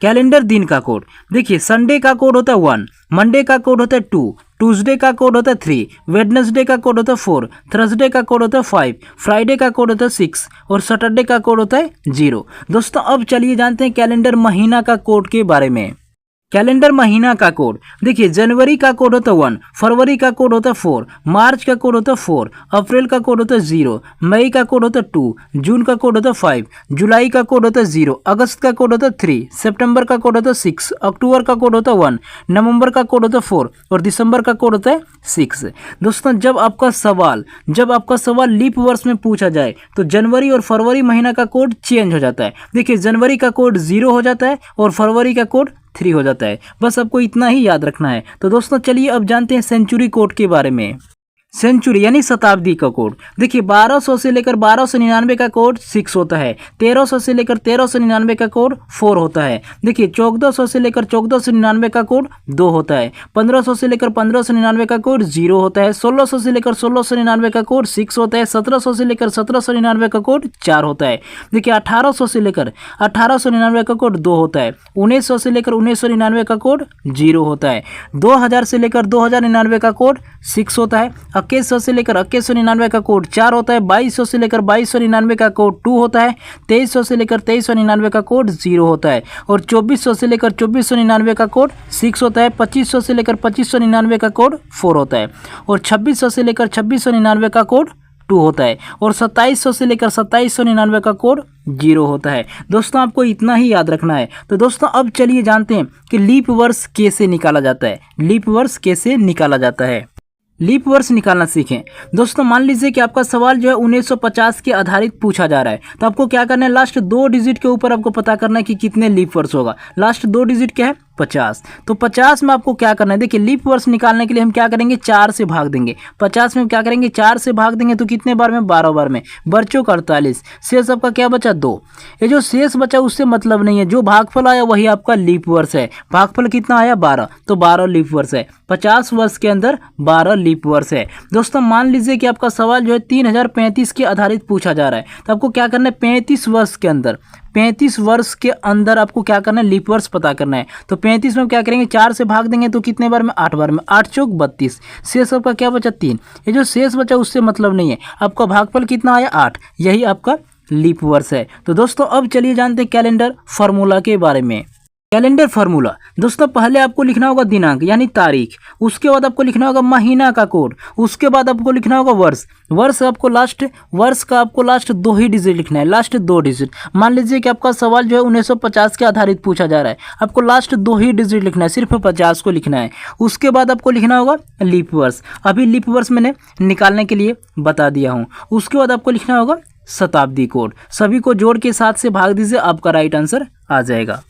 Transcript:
Calendar दिन का code, देखिए संडे का कोड होता है 1, मंडे का कोड होता है 2, ट्यूसडे का कोड होता है 3, वेडनेसडे का कोड होता है 4, थर्सडे का कोड होता है 5, फ्राइडे का कोड होता है 6 और सैटरडे का कोड होता है 0। दोस्तों अब चलिए जानते हैं कैलेंडर महीना का कोड के बारे में। कैलेंडर महीना का कोड, देखिए जनवरी का कोड होता है 1, फरवरी का कोड होता है 4, मार्च का कोड होता है 4, अप्रैल का कोड होता है 0, मई का कोड होता है 2, जून का कोड होता है 5, जुलाई का कोड होता है 0, अगस्त का कोड होता है 3, सितंबर का कोड होता है 6, अक्टूबर का कोड होता है 1, नवंबर का कोड होता है 4 और दिसंबर का कोड होता है 6। दोस्तों जब आपका सवाल लीप वर्ष में पूछा जाए तो जनवरी और फरवरी महीना का कोड चेंज हो जाता है। देखिए जनवरी का कोड 0 हो जाता है और फरवरी का कोड 3 हो जाता है। बस आपको इतना ही याद रखना है। तो दोस्तों चलिए अब जानते हैं सेंचुरी कोड के बारे में। सेंचुरी यानी शताब्दी का कोड, देखिए 1200 से लेकर 1299 का कोड 6 होता है, 1300 से लेकर 1399 का कोड 4 होता है, देखिए 1400 से लेकर 1499 का कोड 2 होता है, 1500 से लेकर 1599 का कोड 0 होता है, 1600 से लेकर 1699 का कोड 6 होता है, 1700 से लेकर 1799 का कोड 4 होता है, देखिए 1800 से लेकर 1899 का कोड 2 होता है, 1900 से लेकर 1999 का कोड 0 होता है, 2000 से लेकर 2099 का कोड 6 होता है, 2100 से लेकर 2199 का कोड 4 होता है, 2200 से लेकर 2299 का कोड 2 होता है, 2300 से लेकर 2399 का कोड 0 होता है और 2400 से लेकर 2499 का कोड 6 होता है, 2500 से लेकर 2599 का कोड 4 होता है और 2600 से लेकर 2699 का कोड 2 होता है और 2700 से लेकर 2799 का कोड 0 होता है। दोस्तों आपको इतना ही याद रखना है। तो दोस्तों अब चलिए जानते हैं कि लीप वर्ष कैसे निकाला जाता है। लीप वर्ष कैसे निकाला जाता है, लीप वर्ष निकालना सीखें। दोस्तों मान लीजिए कि आपका सवाल जो है 1950 के आधारित पूछा जा रहा है, तो आपको क्या करना है, लास्ट 2 डिजिट के ऊपर आपको पता करना है कि कितने लीप वर्ष होगा। लास्ट 2 डिजिट क्या है, 50। तो 50 में आपको क्या करना है, देखिए लीप वर्ष निकालने के लिए हम क्या करेंगे, 4 से भाग देंगे। 50 में क्या करेंगे, 4 से भाग देंगे तो कितने बार में, 12 बार में, बच्चों का 48, शेष आपका क्या बचा, 2। ये जो शेष बचा उससे मतलब नहीं है, जो भागफल आया वही आपका लीप वर्ष है। भागफल कितना आया, 12, तो 12 लीप वर्ष है। 50 वर्ष के अंदर 12 लीप वर्ष है। दोस्तों मान लीजिए कि आपका सवाल जो है 3035 के आधारित पूछा जा रहा है, तो आपको क्या करना है, 35 वर्ष के अंदर, 35 वर्ष के अंदर आपको क्या करना है, लीप वर्ष पता करना है। तो 35 में क्या करेंगे, 4 से भाग देंगे तो कितने बार में, 8 बार में, 8 चौक 32, शेष आपका क्या बचा, 3। ये जो शेष बचा उससे मतलब नहीं है, आपका भागफल कितना आया, 8, यही आपका लीप वर्ष है। तो दोस्तों अब चलिए जानते हैं कैलेंडर फार्मूला के बारे में। कैलेंडर फार्मूला, दोस्तों पहले आपको लिखना होगा दिनांक यानी तारीख, उसके बाद आपको लिखना होगा महीना का कोड, उसके बाद आपको लिखना होगा वर्ष। वर्ष का आपको लास्ट 2 ही डिजिट लिखना है, लास्ट 2 डिजिट। मान लीजिए कि आपका सवाल जो है 1950 के आधारित पूछा जा रहा है, आपको लास्ट 2 ही डिजिट लिखना है, सिर्फ 50 को लिखना है। उसके बाद आपको लिखना होगा लीप वर्ष, अभी लीप वर्ष मैंने निकालने के लिए बता दिया हूँ। उसके बाद आपको लिखना होगा शताब्दी कोड, सभी को जोड़ के 7 से भाग दीजिए, आपका राइट आंसर आ जाएगा।